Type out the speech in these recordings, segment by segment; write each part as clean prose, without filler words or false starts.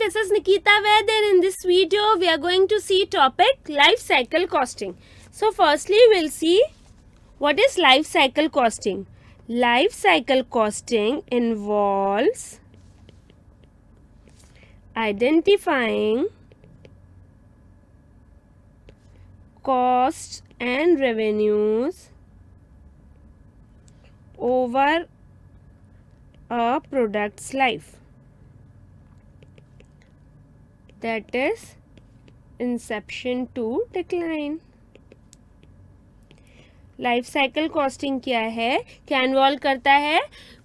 this is Nikita Vaid, and in this video we are going to see topic life cycle costing. So firstly we'll see what is life cycle costing. Life cycle costing involves identifying costs and revenues over a product's life. That is inception to decline. Life cycle costing क्या है, क्या involve करता है,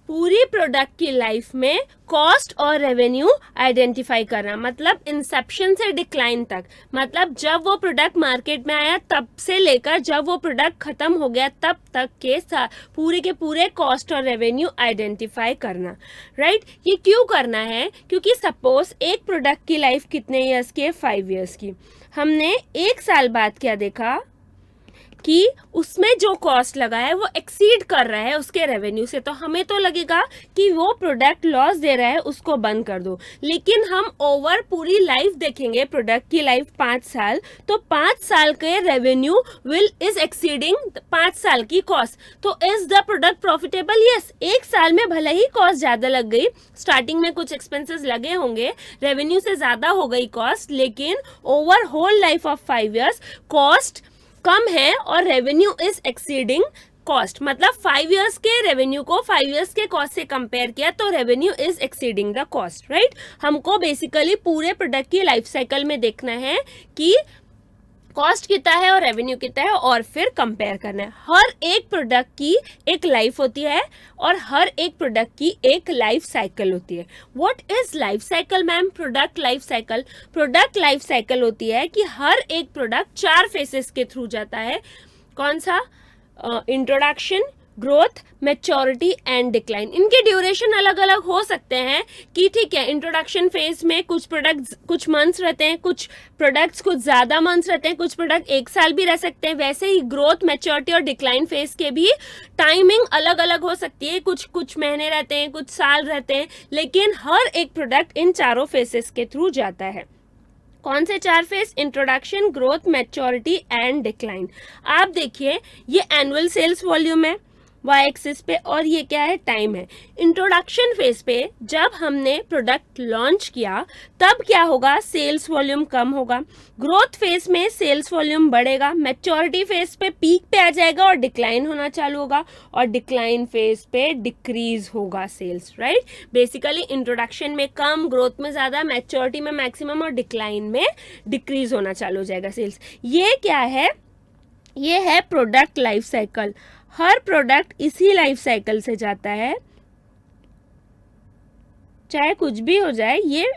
पूरी product की life में cost और revenue identify करना, मतलब इंसेप्शन से डिक्लाइन तक, मतलब जब वो प्रोडक्ट मार्केट में आया तब से लेकर जब वो प्रोडक्ट खत्म हो गया तब तक के पूरे के पूरे कॉस्ट और रेवेन्यू आइडेंटिफाई करना, राइट। ये क्यों करना है, क्योंकि सपोज एक प्रोडक्ट की लाइफ कितने ईयर्स की है, 5 ईयर्स की। हमने 1 साल बाद क्या देखा कि उसमें जो कॉस्ट लगा है वो एक्सीड कर रहा है उसके रेवेन्यू से, तो हमें तो लगेगा कि वो प्रोडक्ट लॉस दे रहा है, उसको बंद कर दो। लेकिन हम ओवर पूरी लाइफ देखेंगे, प्रोडक्ट की लाइफ 5 साल, तो 5 साल के रेवेन्यू इज एक्सीडिंग 5 साल की कॉस्ट। तो is the product profitable? Yes. 1 साल में भले ही कॉस्ट ज्यादा लग गई, स्टार्टिंग में कुछ एक्सपेंसेस लगे होंगे, रेवेन्यू से ज्यादा हो गई कॉस्ट, लेकिन over whole life of 5 years cost कम है और रेवेन्यू इज एक्सीडिंग कॉस्ट। मतलब 5 ईयर्स के रेवेन्यू को 5 ईयर्स के कॉस्ट से कंपेयर किया तो revenue is exceeding the cost, right. हमको बेसिकली पूरे प्रोडक्ट की लाइफ साइकिल में देखना है कि कॉस्ट कितना है और रेवेन्यू कितना है और फिर कंपेयर करना है। हर एक प्रोडक्ट की एक लाइफ होती है और हर एक प्रोडक्ट की एक लाइफ साइकिल होती है। What is life cycle ma'am? Product life cycle, product life cycle होती है कि हर एक प्रोडक्ट 4 फेसेस के थ्रू जाता है। कौन सा? Introduction, growth, maturity and decline. इनके ड्यूरेशन अलग अलग हो सकते हैं कि ठीक है, इंट्रोडक्शन फेज में कुछ प्रोडक्ट्स कुछ मंथ्स रहते हैं, कुछ प्रोडक्ट्स कुछ ज्यादा मंथ्स रहते हैं, कुछ प्रोडक्ट 1 साल भी रह सकते हैं। वैसे ही ग्रोथ, मैच्योरिटी और डिक्लाइन फेज के भी टाइमिंग अलग अलग हो सकती है, कुछ महीने रहते हैं, कुछ साल रहते हैं, लेकिन हर एक प्रोडक्ट इन चारों फेसेस के थ्रू जाता है। कौन से 4 phase? Introduction, growth, maturity and decline. आप देखिए ये एनुअल सेल्स वॉल्यूम है वाई एक्सिस पे और ये क्या है? टाइम है। इंट्रोडक्शन फेज पे जब हमने प्रोडक्ट लॉन्च किया तब क्या होगा? सेल्स वॉल्यूम कम होगा। ग्रोथ फेज में सेल्स वॉल्यूम बढ़ेगा। मैच्योरिटी फेज पे पीक पे आ जाएगा और डिक्लाइन होना चालू होगा, और डिक्लाइन फेज पे डिक्रीज होगा सेल्स, राइट। बेसिकली इंट्रोडक्शन में कम, ग्रोथ में ज्यादा, मैच्योरिटी में मैक्सिमम और डिक्लाइन में डिक्रीज होना चालू हो जाएगा सेल्स। ये क्या है? ये है प्रोडक्ट लाइफ साइकिल। हर प्रोडक्ट इसी लाइफ साइकिल से जाता है, चाहे कुछ भी हो जाए, ये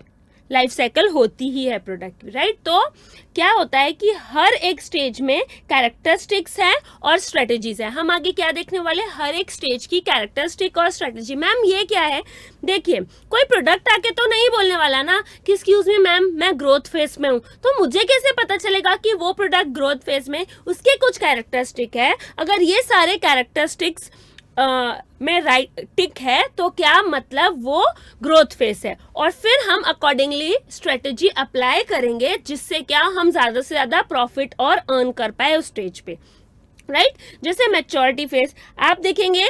लाइफ साइकिल होती ही है प्रोडक्ट की, राइट। तो क्या होता है कि हर एक स्टेज में कैरेक्टरिस्टिक्स हैं और स्ट्रेटेजीज हैं। हम आगे क्या देखने वाले? हर एक स्टेज की कैरेक्टरिस्टिक और स्ट्रेटेजी। मैम ये क्या है? देखिए, कोई प्रोडक्ट आके तो नहीं बोलने वाला ना कि एक्सक्यूज मी मैम मैं ग्रोथ फेज में हूँ, तो मुझे कैसे पता चलेगा कि वो प्रोडक्ट ग्रोथ फेज में? उसके कुछ कैरेक्टरिस्टिक है, अगर ये सारे कैरेक्टरिस्टिक्स में राइट टिक है तो क्या मतलब वो ग्रोथ फेस है, और फिर हम अकॉर्डिंगली स्ट्रेटेजी अप्लाई करेंगे जिससे क्या हम ज्यादा से ज्यादा प्रॉफिट और अर्न कर पाए उस स्टेज पे, राइट। जैसे मैच्योरिटी फेस, आप देखेंगे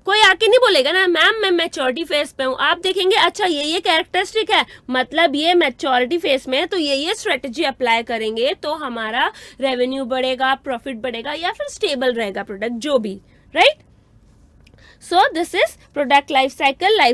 कोई आके नहीं बोलेगा ना मैम मैं मैच्योरिटी फेस पे हूँ, आप देखेंगे अच्छा ये कैरेक्टरिस्टिक है, मतलब ये मैच्योरिटी फेस में है तो ये स्ट्रेटेजी अप्लाई करेंगे तो हमारा रेवेन्यू बढ़ेगा, प्रॉफिट बढ़ेगा या फिर स्टेबल रहेगा प्रोडक्ट, जो भी, right. So this is product life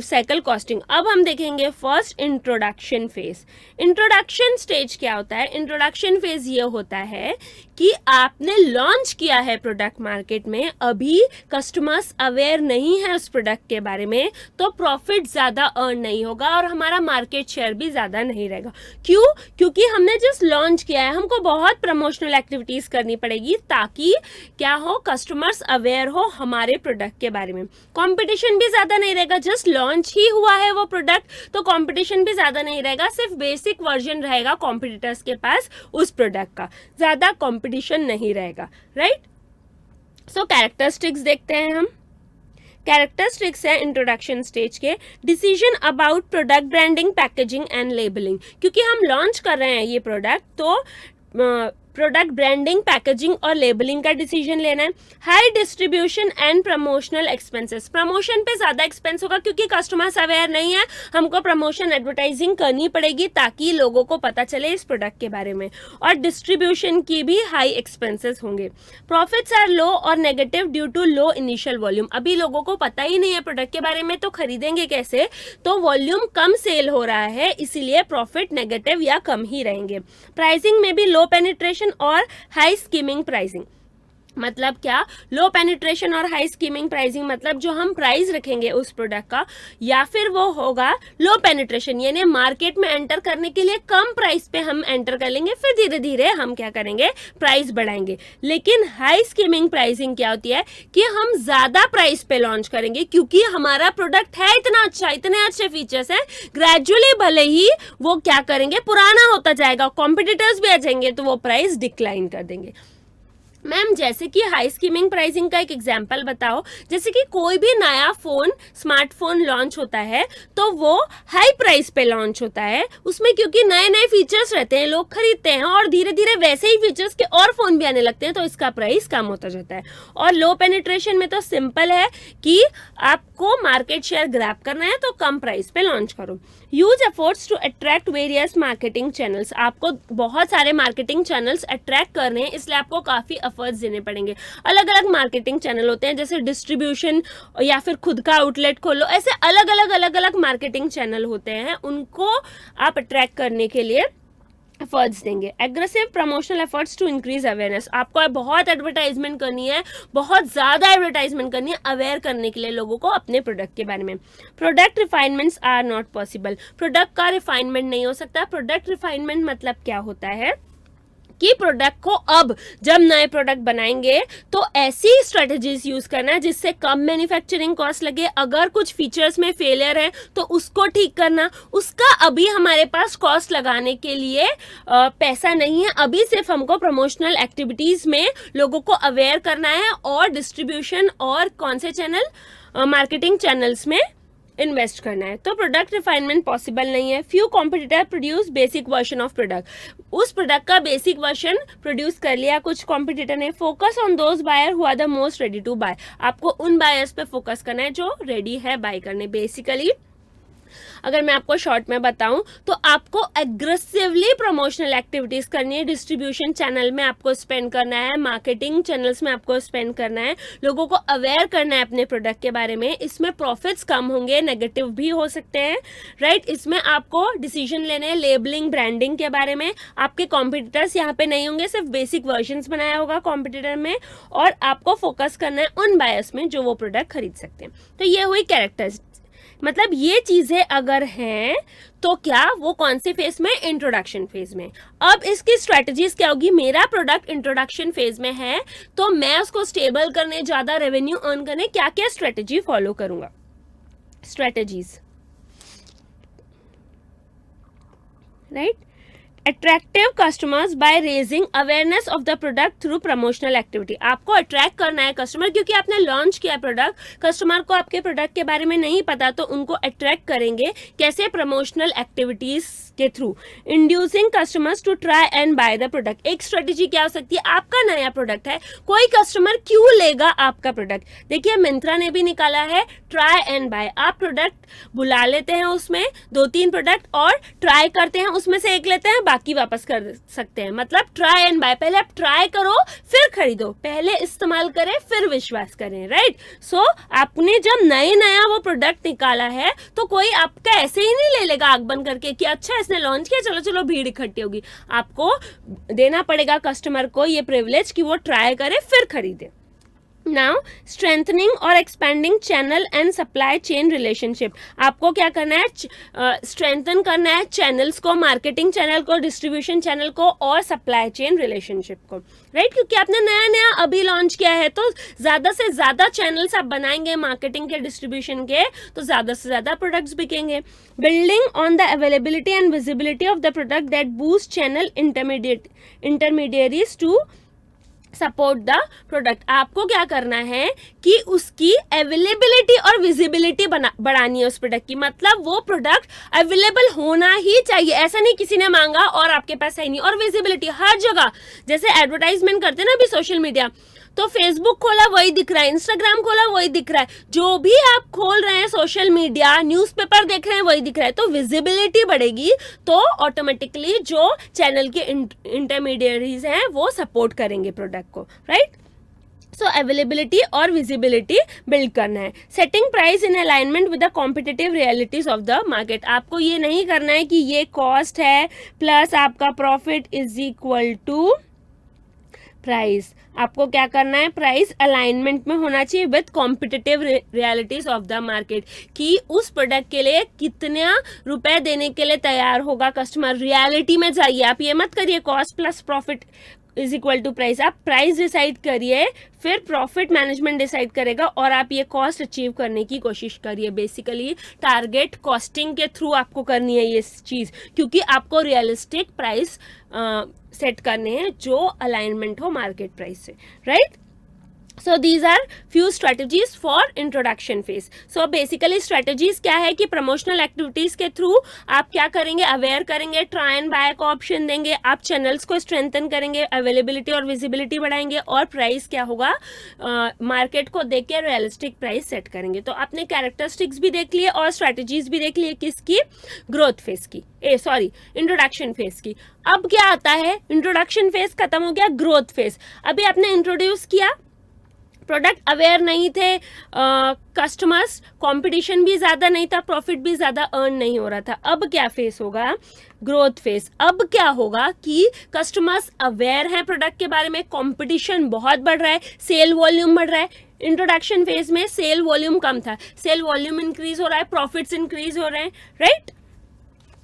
cycle costing. अब हम देखेंगे first introduction phase. Introduction stage क्या होता है? इंट्रोडक्शन फेज ये होता है कि आपने लॉन्च किया है प्रोडक्ट मार्केट में, अभी कस्टमर्स अवेयर नहीं है उस प्रोडक्ट के बारे में, तो प्रॉफिट ज्यादा अर्न नहीं होगा और हमारा मार्केट शेयर भी ज्यादा नहीं रहेगा। क्यों? क्योंकि हमने जस्ट लॉन्च किया है, हमको बहुत प्रमोशनल एक्टिविटीज करनी पड़ेगी ताकि क्या हो, कस्टमर्स अवेयर हो हमारे प्रोडक्ट के बारे में। कंपटीशन भी ज्यादा नहीं रहेगा, जस्ट लॉन्च ही हुआ है वो प्रोडक्ट, तो कंपटीशन भी ज्यादा नहीं रहेगा, सिर्फ बेसिक वर्जन रहेगा कॉम्पिटिटर्स के पास उस प्रोडक्ट का, ज्यादा कंपटीशन नहीं रहेगा, राइट। सो कैरेक्टरिस्टिक्स देखते हैं हम। कैरेक्टरिस्टिक्स है इंट्रोडक्शन स्टेज के, decision about product branding, packaging and labelling, क्योंकि हम लॉन्च कर रहे हैं ये प्रोडक्ट तो प्रोडक्ट ब्रांडिंग, पैकेजिंग और लेबलिंग का डिसीजन लेना है। High distribution and promotional expenses, promotion पे ज़्यादा एक्सपेंस होगा क्योंकि कस्टमर्स अवेयर नहीं है, हमको प्रमोशन एडवर्टाइजिंग करनी पड़ेगी ताकि लोगों को पता चले इस प्रोडक्ट के बारे में, और डिस्ट्रीब्यूशन की भी हाई एक्सपेंसेस होंगे। प्रॉफिट्स आर लो और negative due to low initial volume, अभी लोगों को पता ही नहीं है प्रोडक्ट के बारे में तो खरीदेंगे कैसे, तो वॉल्यूम कम सेल हो रहा है इसीलिए प्रॉफिट नेगेटिव या कम ही रहेंगे। प्राइसिंग में भी लो पेनिट्रेशन और हाई स्कीमिंग प्राइसिंग, मतलब क्या, लो पेनिट्रेशन और हाई स्कीमिंग प्राइसिंग मतलब जो हम प्राइस रखेंगे उस प्रोडक्ट का, या फिर वो होगा लो पेनिट्रेशन यानी मार्केट में एंटर करने के लिए कम प्राइस पे हम एंटर कर लेंगे, फिर धीरे धीरे हम क्या करेंगे, प्राइस बढ़ाएंगे। लेकिन हाई स्कीमिंग प्राइसिंग क्या होती है कि हम ज्यादा प्राइस पे लॉन्च करेंगे क्योंकि हमारा प्रोडक्ट है इतना अच्छा, इतने अच्छे फीचर्स हैं, ग्रेजुअली भले ही वो क्या करेंगे, पुराना होता जाएगा, कॉम्पिटिटर्स भी आ जाएंगे तो वो प्राइस डिक्लाइन कर देंगे। मैम जैसे कि हाई स्कीमिंग प्राइसिंग का एक एग्जांपल बताओ, जैसे कि कोई भी नया फोन, स्मार्टफोन लॉन्च होता है तो वो हाई प्राइस पे लॉन्च होता है, उसमें क्योंकि नए नए फीचर्स रहते हैं, लोग खरीदते हैं और धीरे धीरे वैसे ही फीचर्स के और फोन भी आने लगते हैं तो इसका प्राइस कम होता जाता है। और लो पेनिट्रेशन में तो सिंपल है कि आपको मार्केट शेयर ग्रैब करना है तो कम प्राइस पे लॉन्च करो। Use efforts to attract various marketing channels, आपको बहुत सारे मार्केटिंग चैनल्स अट्रैक्ट करने हैं इसलिए आपको काफ़ी एफर्ट्स देने पड़ेंगे। अलग अलग मार्केटिंग चैनल होते हैं जैसे डिस्ट्रीब्यूशन या फिर खुद का आउटलेट खोलो, ऐसे अलग अलग मार्केटिंग चैनल होते हैं, उनको आप अट्रैक्ट करने के लिए एफर्ट्स देंगे। Aggressive promotional efforts to increase awareness, आपको बहुत एडवर्टाइजमेंट करनी है, बहुत ज़्यादा एडवर्टाइजमेंट करनी है अवेयर करने के लिए लोगों को अपने प्रोडक्ट के बारे में। Product refinements are not possible, product का रिफाइनमेंट नहीं हो सकता। प्रोडक्ट रिफाइनमेंट मतलब क्या होता है कि प्रोडक्ट को अब जब नए प्रोडक्ट बनाएंगे तो ऐसी स्ट्रेटजीज यूज करना है जिससे कम मैन्युफैक्चरिंग कॉस्ट लगे, अगर कुछ फीचर्स में फेलियर है तो उसको ठीक करना, उसका अभी हमारे पास कॉस्ट लगाने के लिए पैसा नहीं है, अभी सिर्फ हमको प्रमोशनल एक्टिविटीज में लोगों को अवेयर करना है और डिस्ट्रीब्यूशन और कौन से चैनल, मार्केटिंग चैनल्स में इन्वेस्ट करना है। तो प्रोडक्ट रिफाइनमेंट पॉसिबल नहीं है। Few competitor produce basic version of product, उस प्रोडक्ट का बेसिक वर्जन प्रोड्यूस कर लिया कुछ कॉम्पिटिटर ने। Focus on those buyer who are the most ready to buy, आपको उन बायर्स पे फोकस करना है जो रेडी है बाय करने। बेसिकली अगर मैं आपको शॉर्ट में बताऊं तो आपको एग्रेसिवली प्रमोशनल एक्टिविटीज करनी है, डिस्ट्रीब्यूशन चैनल में आपको स्पेंड करना है, मार्केटिंग चैनल्स में आपको स्पेंड करना है, लोगों को अवेयर करना है अपने प्रोडक्ट के बारे में। इसमें प्रॉफिट्स कम होंगे, नेगेटिव भी हो सकते हैं, राइट। इसमें आपको डिसीजन लेने हैं लेबलिंग, ब्रांडिंग के बारे में। आपके कॉम्पिटिटर्स यहाँ पे नहीं होंगे, सिर्फ बेसिक वर्जन्स बनाया होगा कॉम्पिटिटर में, और आपको फोकस करना है उन बायर्स में जो वो प्रोडक्ट खरीद सकते हैं। तो ये हुई कैरेक्टर्स, मतलब ये चीजें अगर हैं तो क्या वो कौन से फेज में, इंट्रोडक्शन फेज में। अब इसकी स्ट्रेटजीज क्या होगी, मेरा प्रोडक्ट इंट्रोडक्शन फेज में है तो मैं उसको स्टेबल करने, ज्यादा रेवेन्यू अर्न करने क्या क्या स्ट्रेटजी फॉलो करूंगा। Strategies, right. Attractive customers by raising awareness of the product through promotional activity, आपको अट्रैक्ट करना है कस्टमर, क्योंकि आपने लॉन्च किया प्रोडक्ट, कस्टमर को आपके प्रोडक्ट के बारे में नहीं पता तो उनको अट्रैक्ट करेंगे कैसे, प्रमोशनल एक्टिविटीज के through. Inducing customers to try and buy the product, एक स्ट्रेटेजी क्या हो सकती है, आपका नया प्रोडक्ट है, कोई कस्टमर क्यों लेगा आपका प्रोडक्ट। देखिए मिंत्रा ने भी निकाला है ट्राई एंड बाय, आप प्रोडक्ट बुला लेते हैं, उसमें 2-3 प्रोडक्ट और ट्राई करते हैं, उसमें से एक लेते हैं, बाकी वापस कर सकते हैं। मतलब ट्राई एंड बाय, पहले आप ट्राई करो फिर खरीदो, पहले इस्तेमाल करें फिर विश्वास करें, राइट। सो आपने जब नया वो प्रोडक्ट निकाला है तो कोई आपका ऐसे ही नहीं ले लेगा आंख बंद करके कि अच्छा इसने लॉन्च किया, चलो चलो भीड़ इकट्ठी होगी। आपको देना पड़ेगा कस्टमर को ये प्रिविलेज कि वो ट्राई करे फिर खरीदे। नाउ स्ट्रेंथनिंग और expanding channel and supply chain relationship, आपको क्या करना है, स्ट्रेंथन करना है चैनल्स को, मार्केटिंग चैनल को, डिस्ट्रीब्यूशन चैनल को और सप्लाई चेन रिलेशनशिप को, राइट। क्योंकि आपने नया अभी लॉन्च किया है तो ज़्यादा से ज़्यादा चैनल्स आप बनाएंगे मार्केटिंग के, डिस्ट्रीब्यूशन के, तो ज़्यादा से ज़्यादा प्रोडक्ट्स बिकेंगे। Building on the availability and visibility of the product that boost channel intermediaries to support the product. आपको क्या करना है कि उसकी अवेलेबिलिटी और विजिबिलिटी बढ़ानी है उस प्रोडक्ट की, मतलब वो प्रोडक्ट अवेलेबल होना ही चाहिए, ऐसा नहीं किसी ने मांगा और आपके पास है नहीं। और विजिबिलिटी हर जगह, जैसे एडवर्टाइजमेंट करते हैं ना अभी सोशल मीडिया, तो फेसबुक खोला वही दिख रहा है, इंस्टाग्राम खोला वही दिख रहा है, जो भी आप खोल रहे हैं सोशल मीडिया, न्यूज़पेपर देख रहे हैं वही दिख रहा है। तो विजिबिलिटी बढ़ेगी तो ऑटोमेटिकली जो चैनल के इंटरमीडियरीज हैं वो सपोर्ट करेंगे प्रोडक्ट को, राइट। सो अवेलेबिलिटी और विजिबिलिटी बिल्ड करना है। Setting price in alignment with the competitive realities of the market. आपको ये नहीं करना है कि ये कॉस्ट है प्लस आपका profit is equal to price. आपको क्या करना है, प्राइस अलाइनमेंट में होना चाहिए with competitive realities of the market, कि उस प्रोडक्ट के लिए कितना रुपए देने के लिए तैयार होगा कस्टमर। रियलिटी में जाइए, आप ये मत करिए cost plus profit is equal to price. आप प्राइस डिसाइड करिए, फिर प्रॉफिट मैनेजमेंट डिसाइड करेगा और आप ये कॉस्ट अचीव करने की कोशिश करिए। बेसिकली टारगेट कॉस्टिंग के थ्रू आपको करनी है ये चीज़, क्योंकि आपको रियलिस्टिक प्राइस सेट करने हैं जो अलाइनमेंट हो मार्केट प्राइस से, right. So these are few strategies for introduction phase. So basically strategies क्या है कि प्रमोशनल एक्टिविटीज के थ्रू आप क्या करेंगे, अवेयर करेंगे, ट्राई एंड बाय का ऑप्शन देंगे, आप चैनल्स को स्ट्रेंथन करेंगे, अवेलेबिलिटी और विजिबिलिटी बढ़ाएंगे, और प्राइस क्या होगा मार्केट को देख के रियलिस्टिक प्राइस सेट करेंगे। तो आपने कैरेक्टरिस्टिक्स भी देख लिए और स्ट्रेटजीज भी देख लिए किसकी, ग्रोथ फेज की, इंट्रोडक्शन फेज की। अब क्या आता है, इंट्रोडक्शन फेज खत्म हो गया, ग्रोथ फेज। अभी आपने इंट्रोड्यूस किया, प्रोडक्ट अवेयर नहीं थे कस्टमर्स, कंपटीशन भी ज़्यादा नहीं था, प्रॉफिट भी ज़्यादा अर्न नहीं हो रहा था। अब क्या फेस होगा, ग्रोथ फेस। अब क्या होगा कि कस्टमर्स अवेयर हैं प्रोडक्ट के बारे में, कंपटीशन बहुत बढ़ रहा है, सेल वॉल्यूम बढ़ रहा है। इंट्रोडक्शन फेज में सेल वॉल्यूम कम था, सेल वॉल्यूम इंक्रीज हो रहा है, प्रॉफिट्स इंक्रीज हो रहे हैं, राइट।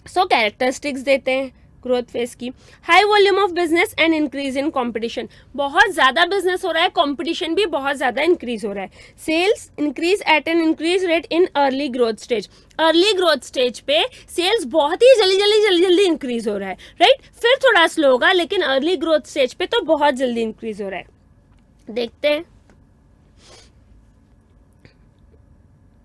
सो कैरेक्टरिस्टिक्स देते हैं ग्रोथ फेज की। High volume of business and increase in competition, बहुत ज़्यादा बिजनेस हो रहा है, कंपटीशन भी बहुत ज़्यादा इंक्रीज हो रहा है। Sales increase at an increase rate in early growth stage. Early growth stage पे सेल्स बहुत ही जल्दी इंक्रीज हो रहा है, राइट। फिर थोड़ा स्लो होगा, लेकिन अर्ली ग्रोथ स्टेज पे तो बहुत जल्दी इंक्रीज हो रहा है। देखते हैं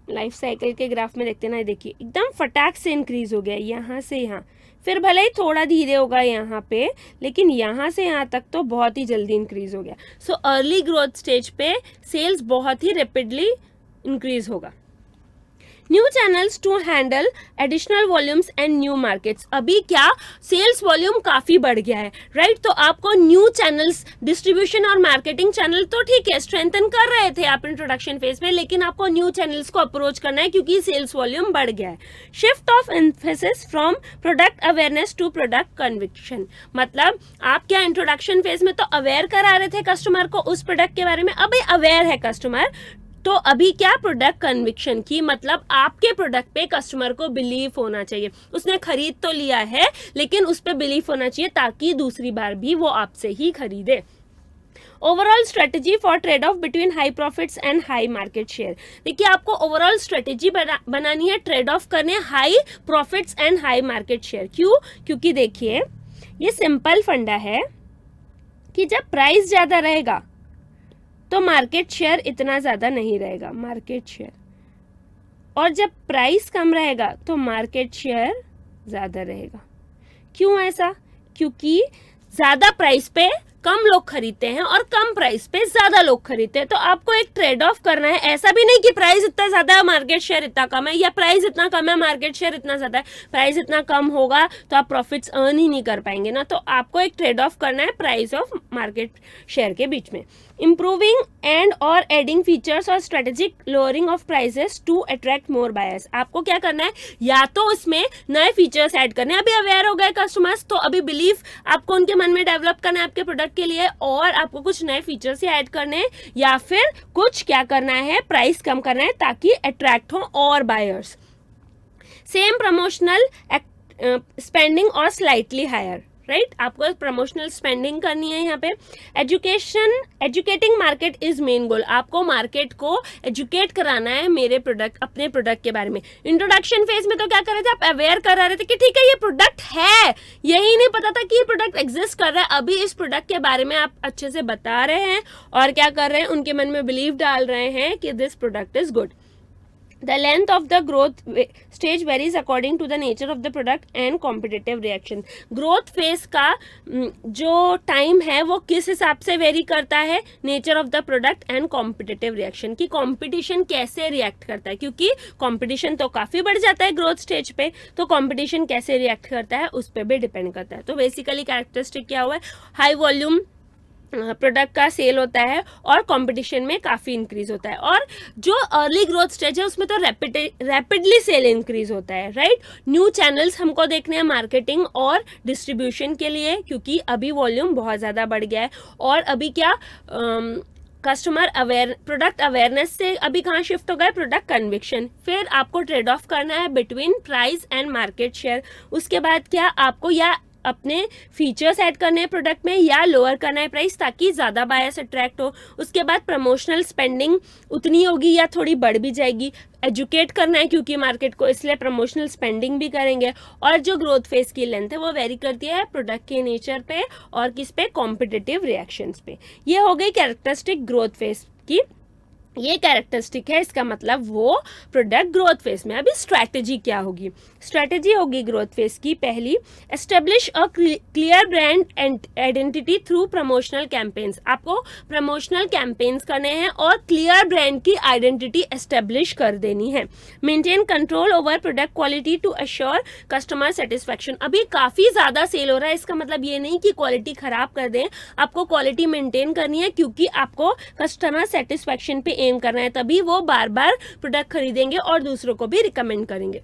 लाइफ साइकिल के ग्राफ में, देखते ना, देखिए एकदम फटाक से इंक्रीज हो गया, यहाँ से यहाँ, फिर भले ही थोड़ा धीरे होगा यहाँ पे, लेकिन यहाँ से यहाँ तक तो बहुत ही जल्दी इंक्रीज हो गया। सो अर्ली ग्रोथ स्टेज पे सेल्स बहुत ही रैपिडली इंक्रीज होगा। New channels to handle additional volumes and new markets. अभी क्या सेल्स वॉल्यूम काफ़ी बढ़ गया है, राइट। तो आपको न्यू चैनल्स, डिस्ट्रीब्यूशन और मार्केटिंग चैनल तो ठीक है स्ट्रेंथन कर रहे थे आप इंट्रोडक्शन फेज में, लेकिन आपको न्यू चैनल्स को अप्रोच करना है क्योंकि सेल्स वॉल्यूम बढ़ गया है। Shift of emphasis from product awareness to product conviction. मतलब आप क्या इंट्रोडक्शन फेज में तो अवेयर करा रहे थे कस्टमर को उस प्रोडक्ट के बारे में, अभी अवेयर है कस्टमर, तो अभी क्या प्रोडक्ट कन्विक्शन की, मतलब आपके प्रोडक्ट पे कस्टमर को बिलीव होना चाहिए। उसने खरीद तो लिया है लेकिन उस पर बिलीव होना चाहिए ताकि दूसरी बार भी वो आपसे ही खरीदे। Overall strategy for trade off between high profits and high market share. देखिए आपको ओवरऑल स्ट्रेटेजी बनानी है, ट्रेड ऑफ करने high profits and high market share. क्यों, क्योंकि देखिए ये सिंपल फंडा है कि जब प्राइस ज़्यादा रहेगा तो मार्केट शेयर इतना ज़्यादा नहीं रहेगा, मार्केट शेयर, और जब प्राइस कम रहेगा तो मार्केट शेयर ज़्यादा रहेगा। क्यों ऐसा, क्योंकि ज़्यादा प्राइस पे कम लोग खरीदते हैं और कम प्राइस पे ज़्यादा लोग खरीदते हैं। तो आपको एक ट्रेड ऑफ करना है, ऐसा भी नहीं कि प्राइस इतना ज़्यादा है मार्केट शेयर इतना कम है, या प्राइस इतना कम है मार्केट शेयर इतना ज़्यादा है। प्राइस इतना कम होगा तो आप प्रॉफिट्स अर्न ही नहीं कर पाएंगे ना। तो आपको एक ट्रेड ऑफ करना है प्राइस ऑफ मार्केट शेयर के बीच में। इम्प्रूविंग एंड और एडिंग फीचर्स और strategic lowering of prices to attract more buyers. आपको क्या करना है, या तो उसमें नए फीचर्स ऐड करने हैं, अभी अवेयर हो गए कस्टमर्स तो अभी बिलीव आपको उनके मन में डेवलप करना है आपके प्रोडक्ट के लिए, और आपको कुछ नए फीचर्स ही ऐड करने हैं, या फिर कुछ क्या करना है, प्राइस कम करना है ताकि अट्रैक्ट हो और बायर्स। सेम प्रमोशनल स्पेंडिंग और स्लाइटली हायर, राइट, आपको प्रमोशनल स्पेंडिंग करनी है यहाँ पे। Educating market is main goal, आपको मार्केट को एजुकेट कराना है अपने प्रोडक्ट के बारे में। इंट्रोडक्शन फेज में तो क्या कर रहे थे आप, अवेयर करा रहे थे कि ठीक है ये प्रोडक्ट है, यही नहीं पता था कि ये प्रोडक्ट एग्जिस्ट कर रहा है। अभी इस प्रोडक्ट के बारे में आप अच्छे से बता रहे हैं और क्या कर रहे हैं, उनके मन में बिलीव डाल रहे हैं कि this product is good. The length of the growth stage varies according to the nature of the product and competitive reaction. Growth phase का जो टाइम है वो किस हिसाब से वेरी करता है, nature of the product and competitive reaction, कि कॉम्पिटिशन कैसे रिएक्ट करता है, क्योंकि कॉम्पिटिशन तो काफ़ी बढ़ जाता है ग्रोथ स्टेज पे, तो कॉम्पिटिशन कैसे रिएक्ट करता है उस पर भी डिपेंड करता है। तो बेसिकली कैरेक्टरिस्टिक क्या हुआ है, हाई वॉल्यूम प्रोडक्ट का सेल होता है और कंपटीशन में काफ़ी इंक्रीज होता है, और जो अर्ली ग्रोथ स्टेज है उसमें तो रैपिडली सेल इंक्रीज होता है, राइट। न्यू चैनल्स हमको देखने हैं मार्केटिंग और डिस्ट्रीब्यूशन के लिए, क्योंकि अभी वॉल्यूम बहुत ज़्यादा बढ़ गया है, और अभी क्या प्रोडक्ट अवेयरनेस से अभी कहाँ शिफ्ट हो गया, प्रोडक्ट कन्विक्शन। फिर आपको ट्रेड ऑफ करना है between price and market share. उसके बाद क्या आपको या अपने फीचर्स ऐड करने हैं प्रोडक्ट में या लोअर करना है प्राइस ताकि ज़्यादा बायर्स अट्रैक्ट हो। उसके बाद प्रमोशनल स्पेंडिंग उतनी होगी या थोड़ी बढ़ भी जाएगी। एजुकेट करना है क्योंकि मार्केट को, इसलिए प्रमोशनल स्पेंडिंग भी करेंगे। और जो ग्रोथ फेज की लेंथ है वो वेरी करती है प्रोडक्ट के नेचर पे और किस पे, कॉम्पिटिटिव रिएक्शंस पे। ये हो गई कैरेक्टरिस्टिक ग्रोथ फेज की, ये कैरेक्टरिस्टिक है, इसका मतलब वो प्रोडक्ट ग्रोथ फेज में। अभी स्ट्रैटेजी क्या होगी, स्ट्रैटेजी होगी ग्रोथ फेज की पहली, establish a clear brand identity through promotional campaigns. आपको प्रमोशनल कैंपेन्स करने हैं और क्लियर ब्रांड की आइडेंटिटी एस्टेब्लिश कर देनी है। Maintain control over product quality to assure customer satisfaction. अभी काफ़ी ज़्यादा सेल हो रहा है, इसका मतलब ये नहीं कि क्वालिटी ख़राब कर दें, आपको क्वालिटी मेंटेन करनी है क्योंकि आपको कस्टमर सेटिस्फैक्शन पे एम करना है, तभी वो बार बार प्रोडक्ट खरीदेंगे और दूसरों को भी रिकमेंड करेंगे।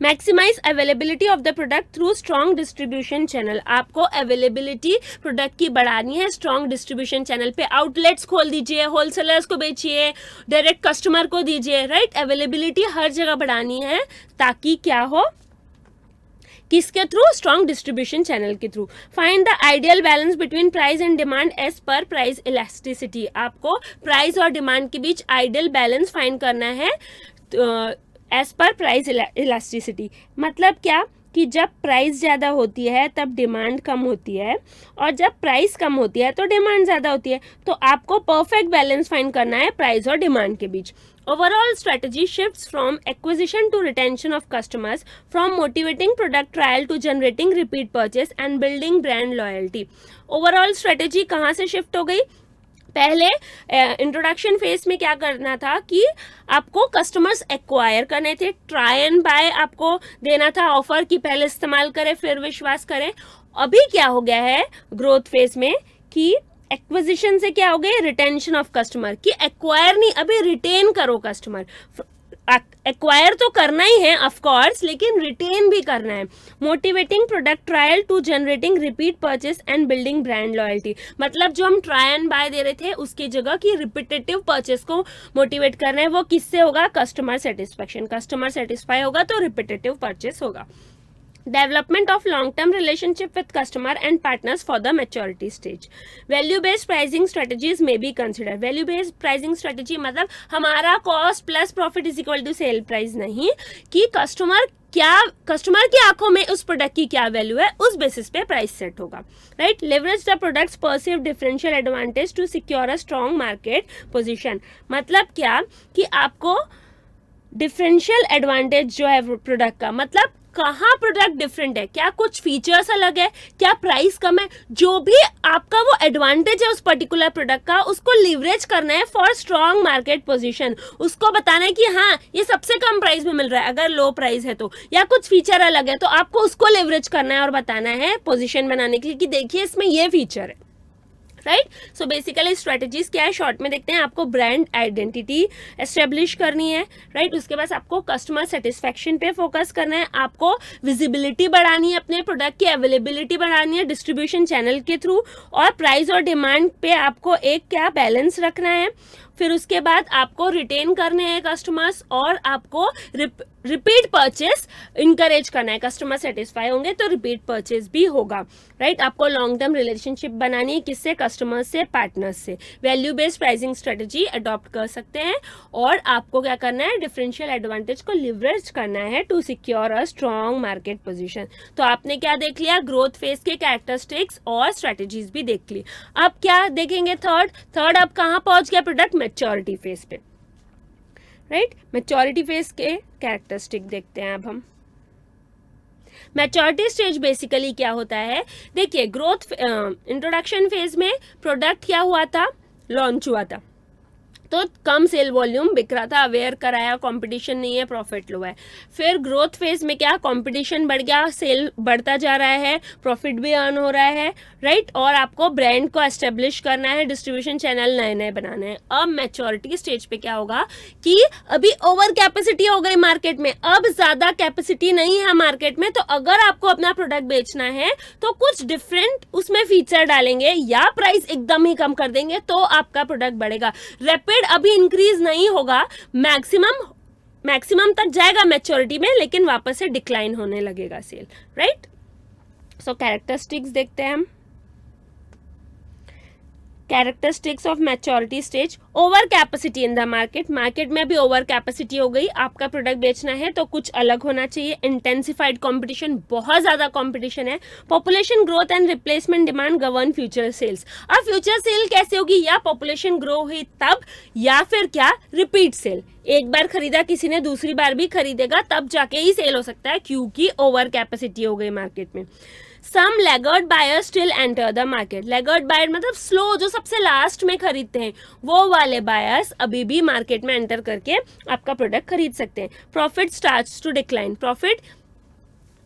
Maximize availability of the product through strong distribution channel. आपको अवेलेबिलिटी प्रोडक्ट की बढ़ानी है स्ट्रॉन्ग डिस्ट्रीब्यूशन चैनल पे। आउटलेट्स खोल दीजिए, होलसेलर्स को बेचिए, डायरेक्ट कस्टमर को दीजिए, राइट। अवेलेबिलिटी हर जगह बढ़ानी है ताकि क्या हो, किसके थ्रू, स्ट्रॉन्ग डिस्ट्रीब्यूशन चैनल के through. Find the ideal balance between price and demand as per price elasticity. आपको प्राइस और डिमांड के बीच आइडियल बैलेंस फाइंड करना है एज पर प्राइस इलास्टिसिटी। मतलब क्या कि जब प्राइस ज़्यादा होती है तब डिमांड कम होती है, और जब प्राइस कम होती है तो डिमांड ज़्यादा होती है। तो आपको परफेक्ट बैलेंस फाइंड करना है प्राइस और डिमांड के बीच। Overall strategy shifts from acquisition to retention of customers, from motivating product trial to generating repeat purchase and building brand loyalty. Overall strategy कहाँ से shift हो गई, पहले इंट्रोडक्शन फेज में क्या करना था कि आपको कस्टमर्स एक्वायर करने थे, ट्राई एंड बाय आपको देना था ऑफर कि पहले इस्तेमाल करें फिर विश्वास करें। अभी क्या हो गया है ग्रोथ फेज में कि एक्विजिशन से क्या हो गया, रिटेंशन ऑफ कस्टमर, कि एक्वायर नहीं, अभी रिटेन करो कस्टमर। एक्वायर तो करना ही है ऑफ कोर्स, लेकिन रिटेन भी करना है। Motivating product trial to generating repeat purchase and building brand loyalty. मतलब जो हम ट्राई एंड बाय दे रहे थे उसकी जगह की रिपीटेटिव परचेस को मोटिवेट करना है। वो किससे होगा, कस्टमर सेटिस्फैक्शन। कस्टमर सेटिस्फाई होगा तो रिपीटेटिव परचेस होगा। Development of long-term relationship with customer and partners for the maturity stage. Value-based pricing strategies may be considered. Value-based pricing strategy मतलब हमारा cost plus profit is equal to sale price नहीं, कि customer की आंखों में उस product की क्या वैल्यू है, उस बेसिस पे प्राइस सेट होगा, right. Leverage the products perceived differential advantage to secure a strong market position. मतलब क्या कि आपको डिफरेंशियल एडवांटेज जो है प्रोडक्ट का, मतलब कहाँ प्रोडक्ट डिफरेंट है, क्या कुछ फीचर्स अलग है, क्या प्राइस कम है, जो भी आपका वो एडवांटेज है उस पर्टिकुलर प्रोडक्ट का, उसको लिवरेज करना है फॉर स्ट्रॉन्ग मार्केट पोजीशन। उसको बताना है कि हाँ ये सबसे कम प्राइस में मिल रहा है अगर लो प्राइस है तो, या कुछ फीचर अलग है तो आपको उसको लिवरेज करना है और बताना है पोजीशन बनाने के लिए कि देखिए इसमें ये फीचर है, राइट। सो बेसिकली स्ट्रेटजीज क्या है, शॉर्ट में देखते हैं। आपको ब्रांड आइडेंटिटी एस्टेब्लिश करनी है, राइट। उसके बाद आपको कस्टमर सेटिस्फैक्शन पे फोकस करना है, आपको विजिबिलिटी बढ़ानी है, अपने प्रोडक्ट की अवेलेबिलिटी बढ़ानी है डिस्ट्रीब्यूशन चैनल के थ्रू, और प्राइस और डिमांड पे आपको एक क्या बैलेंस रखना है। फिर उसके बाद आपको रिटेन करने हैं कस्टमर्स और आपको रिपीट परचेस इंकरेज करना है. कस्टमर सेटिस्फाई होंगे तो रिपीट परचेस भी होगा, राइट. आपको लॉन्ग टर्म रिलेशनशिप बनानी है. किससे? कस्टमर्स से, पार्टनर्स से. Value based pricing strategy adopt कर सकते हैं और आपको क्या करना है? डिफरेंशियल एडवांटेज को लिवरेज करना है to secure a strong market position. तो आपने क्या देख लिया? ग्रोथ फेज के कैरेक्टरिस्टिक्स और स्ट्रेटजीज भी देख ली. अब क्या देखेंगे? थर्ड अब कहाँ पहुंच गया प्रोडक्ट? मैच्योरिटी फेज पे, राइट. मैच्योरिटी फेज के कैरेक्टरिस्टिक देखते हैं अब हम. मैच्योरिटी स्टेज बेसिकली क्या होता है? देखिए, ग्रोथ इंट्रोडक्शन फेज में प्रोडक्ट क्या हुआ था? लॉन्च हुआ था, तो कम सेल वॉल्यूम बिक रहा था, अवेयर कराया, कंपटीशन नहीं है, प्रॉफिट लो है. फिर ग्रोथ फेज में क्या? कंपटीशन बढ़ गया, सेल बढ़ता जा रहा है, प्रॉफिट भी अर्न हो रहा है, राइट. और आपको ब्रांड को एस्टेब्लिश करना है, डिस्ट्रीब्यूशन चैनल नए नए बनाने हैं. अब मैच्योरिटी स्टेज पे क्या होगा कि अभी ओवर कैपेसिटी हो गई मार्केट में, अब ज्यादा कैपेसिटी नहीं है मार्केट में, तो अगर आपको अपना प्रोडक्ट बेचना है तो कुछ डिफरेंट उसमें फीचर डालेंगे या प्राइस एकदम ही कम कर देंगे तो आपका प्रोडक्ट बढ़ेगा. रैपिड अभी इंक्रीज नहीं होगा, मैक्सिमम तक जाएगा मैच्योरिटी में, लेकिन वापस से डिक्लाइन होने लगेगा सेल, राइट. सो कैरेक्टरिस्टिक्स देखते हैं हम. Characteristics of maturity stage. Over capacity in the market. Market में भी ओवर कैपेसिटी हो गई, आपका प्रोडक्ट बेचना है तो कुछ अलग होना चाहिए. इंटेंसिफाइड कंपटीशन, बहुत ज्यादा कंपटीशन है. Population growth and replacement demand govern future sales. अब फ्यूचर सेल कैसे होगी? या पॉपुलेशन ग्रो हुई तब, या फिर क्या? Repeat sale. एक बार खरीदा किसी ने, दूसरी बार भी खरीदेगा, तब जाके ही सेल हो सकता है, क्योंकि ओवर कैपेसिटी हो गई मार्केट में. Some laggard buyers still enter the market. Laggard buyer मतलब स्लो, जो सबसे लास्ट में खरीदते हैं, वो वाले बायर्स अभी भी मार्केट में एंटर करके आपका प्रोडक्ट खरीद सकते हैं. Profit starts to decline. Profit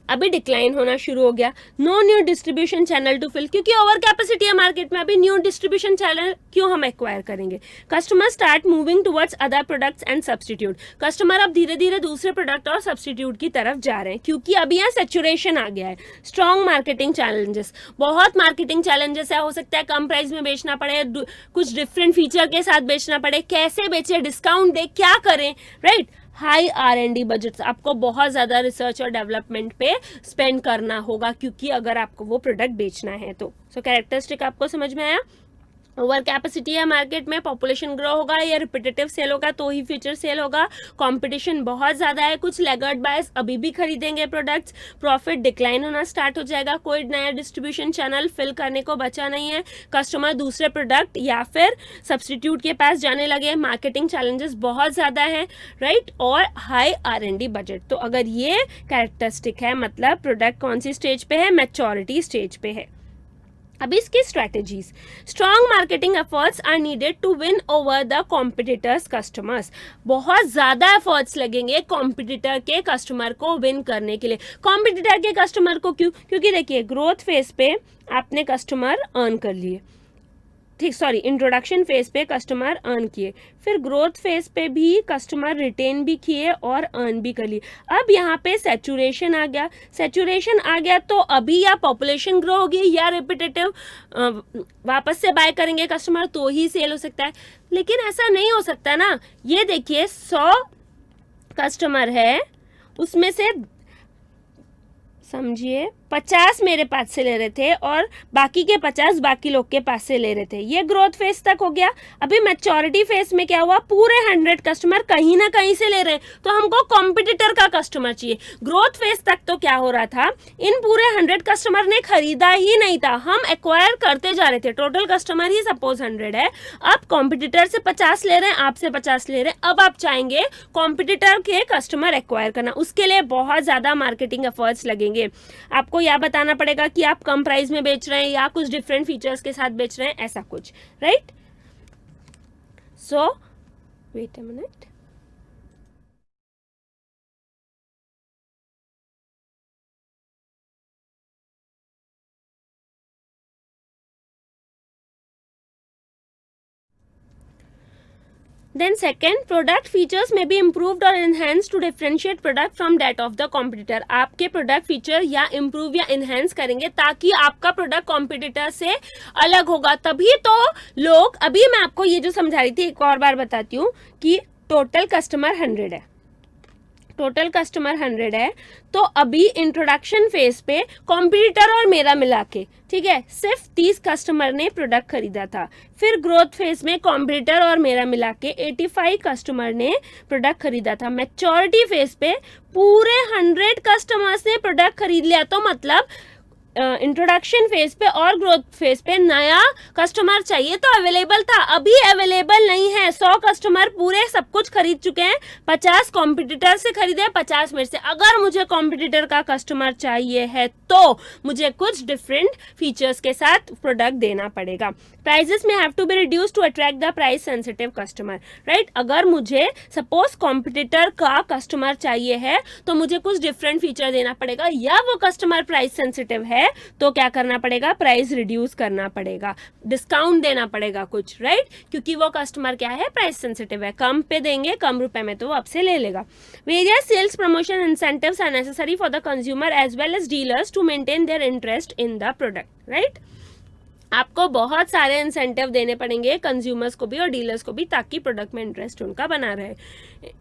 अभी डिक्लाइन होना शुरू हो गया. No new distribution channel to fill, क्योंकि ओवर कैपेसिटी है मार्केट में, अभी न्यू डिस्ट्रीब्यूशन चैनल क्यों हम एक्वायर करेंगे. Customer start moving towards other products and substitute. Customer अब धीरे धीरे दूसरे प्रोडक्ट और सब्सटीट्यूट की तरफ जा रहे हैं, क्योंकि अभी यहाँ सेचुरेशन आ गया है. Strong marketing challenges. बहुत मार्केटिंग चैलेंजेस है. हो सकता है कम प्राइस में बेचना पड़े, कुछ डिफरेंट फीचर के साथ बेचना पड़े, कैसे बेचे, डिस्काउंट दे, क्या करें, राइट. High R&D budget. आपको बहुत ज़्यादा रिसर्च और डेवलपमेंट पे स्पेंड करना होगा, क्योंकि अगर आपको वो प्रोडक्ट बेचना है तो. सो कैरेक्टरिस्टिक आपको समझ में आया? ओवर कैपेसिटी है मार्केट में, पॉपुलेशन ग्रो होगा या रिपीटेटिव सेल होगा तो ही फ्यूचर सेल होगा. कंपटीशन बहुत ज़्यादा है, कुछ लैगर्ड बायर्स अभी भी खरीदेंगे प्रोडक्ट्स. प्रॉफिट डिक्लाइन होना स्टार्ट हो जाएगा, कोई नया डिस्ट्रीब्यूशन चैनल फिल करने को बचा नहीं है. कस्टमर दूसरे प्रोडक्ट या फिर सब्सटीट्यूट के पास जाने लगे. मार्केटिंग चैलेंजेस बहुत ज़्यादा है, राइट. और हाई R&D बजट. तो अगर ये कैरेक्टरिस्टिक है, मतलब प्रोडक्ट कौन सी स्टेज पे है? मैच्योरिटी स्टेज पे है. अभी इसकी strategies. Strong marketing efforts are needed to win over the competitors customers. बहुत ज़्यादा एफर्ट्स लगेंगे कॉम्पिटिटर के कस्टमर को विन करने के लिए. कॉम्पिटिटर के कस्टमर को क्यों? क्योंकि देखिए, ग्रोथ फेज पे आपने कस्टमर अर्न कर लिए, ठीक, सॉरी, इंट्रोडक्शन फेज पे कस्टमर अर्न किए, फिर ग्रोथ फेज पे भी कस्टमर रिटेन भी किए और अर्न भी कर लिए. अब यहाँ पे सेचुरेशन आ गया. सेचुरेशन आ गया तो अभी या पॉपुलेशन ग्रो होगी या रिपीटेटिव वापस से बाय करेंगे कस्टमर तो ही सेल हो सकता है. लेकिन ऐसा नहीं हो सकता ना. ये देखिए, 100 कस्टमर है, उसमें से समझिए 50 मेरे पास से ले रहे थे और बाकी के 50 बाकी लोग के पास से ले रहे थे. ये ग्रोथ फेज तक हो गया. अभी मैच्योरिटी फेज में क्या हुआ? पूरे 100 कस्टमर कहीं ना कहीं से ले रहे हैं, तो हमको कॉम्पिटिटर का कस्टमर चाहिए. ग्रोथ फेज तक तो क्या हो रहा था? इन पूरे 100 कस्टमर ने खरीदा ही नहीं था, हम एक्वायर करते जा रहे थे. टोटल कस्टमर ही सपोज 100 है, अब कॉम्पिटिटर से 50 ले रहे हैं, आपसे 50 ले रहे हैं. अब आप चाहेंगे कॉम्पिटिटर के कस्टमर एक्वायर करना, उसके लिए बहुत ज़्यादा मार्केटिंग एफर्ट्स लगेंगे. आपको यह बताना पड़ेगा कि आप कम प्राइस में बेच रहे हैं या कुछ डिफरेंट फीचर्स के साथ बेच रहे हैं, ऐसा कुछ, right. So wait a minute. Then second, product features may be improved or enhanced to differentiate product from that of the competitor. आपके product feature या improve या enhance करेंगे ताकि आपका product competitor से अलग होगा, तभी तो लोग, अभी मैं आपको ये जो समझा रही थी एक और बार बताती हूँ कि total customer 100 है, टोटल कस्टमर 100 है, तो अभी इंट्रोडक्शन फेज पे कॉम्पिटिटर और मेरा मिला के, ठीक है, सिर्फ 30 कस्टमर ने प्रोडक्ट खरीदा था। फिर ग्रोथ फेज में कॉम्पिटिटर और मेरा मिला के 85 कस्टमर ने प्रोडक्ट खरीदा था। मैच्योरिटी फेज पे पूरे 100 कस्टमर्स ने प्रोडक्ट खरीद लिया, तो मतलब इंट्रोडक्शन फेज पे और ग्रोथ फेज पे नया कस्टमर चाहिए तो अवेलेबल था, अभी अवेलेबल नहीं है। 100 कस्टमर पूरे सब कुछ खरीद चुके हैं, 50 कॉम्पिटिटर से खरीदे, 50 मेरे से। अगर मुझे कॉम्पिटिटर का कस्टमर चाहिए है तो मुझे कुछ डिफरेंट फीचर्स के साथ प्रोडक्ट देना पड़ेगा। प्राइजेस में have to be reduce to attract the price sensitive customer, right. अगर मुझे सपोज कॉम्पिटिटर का कस्टमर चाहिए है तो मुझे कुछ डिफरेंट फीचर देना पड़ेगा, या वो कस्टमर प्राइस सेंसिटिव है तो क्या करना पड़ेगा, प्राइस रिड्यूस करना पड़ेगा, डिस्काउंट देना पड़ेगा कुछ, राइट, क्योंकि वो कस्टमर क्या है, प्राइस सेंसिटिव है। कम पे देंगे, कम रुपए में तो वो आपसे ले लेगा। Various sales promotion incentives are necessary for the consumer as well as dealers to maintain their interest in the product, right. आपको बहुत सारे इंसेंटिव देने पड़ेंगे कंज्यूमर्स को भी और डीलर्स को भी, ताकि प्रोडक्ट में इंटरेस्ट उनका बना रहे।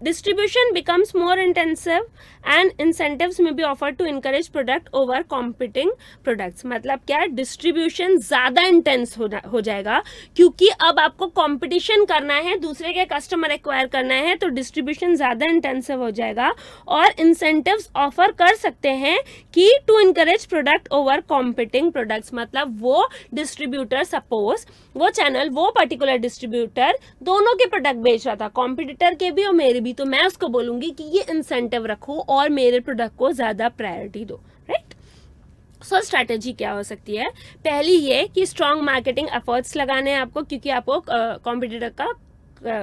Distribution becomes more intensive and incentives may be offer to encourage product over competing products. मतलब क्या, डिस्ट्रीब्यूशन ज़्यादा इंटेंस हो जाएगा, क्योंकि अब आपको कॉम्पिटिशन करना है, दूसरे के कस्टमर एक्वायर करना है, तो डिस्ट्रीब्यूशन ज़्यादा इंटेंसिव हो जाएगा। और इंसेंटिव्स ऑफर कर सकते हैं कि to encourage product over competing products. मतलब वो डिस्ट्रीब्यूटर, सपोज वो चैनल, वो पर्टिकुलर डिस्ट्रीब्यूटर दोनों के प्रोडक्ट बेच रहा था, कॉम्पिटिटर के भी और मेरे भी, तो मैं उसको बोलूंगी कि ये इंसेंटिव रखो और मेरे प्रोडक्ट को ज़्यादा प्रायोरिटी दो, राइट। सो स्ट्रैटेजी क्या हो सकती है, पहली ये कि स्ट्रॉन्ग मार्केटिंग एफर्ट्स लगाने हैं आपको, क्योंकि आपको कॉम्पिटिटर का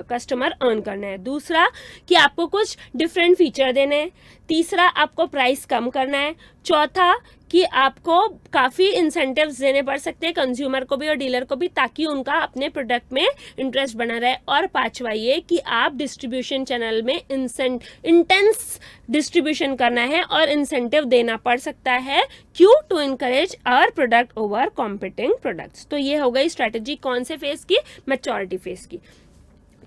कस्टमर अर्न करना है। दूसरा कि आपको कुछ डिफरेंट फीचर देने हैं। तीसरा, आपको प्राइस कम करना है। चौथा कि आपको काफ़ी इंसेंटिव्स देने पड़ सकते हैं कंज्यूमर को भी और डीलर को भी, ताकि उनका अपने प्रोडक्ट में इंटरेस्ट बना रहे। और पांचवा ये कि आप डिस्ट्रीब्यूशन चैनल में इंटेंस डिस्ट्रीब्यूशन करना है और इंसेंटिव देना पड़ सकता है, क्यों, to encourage our product over competing products. तो ये हो गई स्ट्रैटेजी कौन से फेज की, मैच्योरिटी फेज की।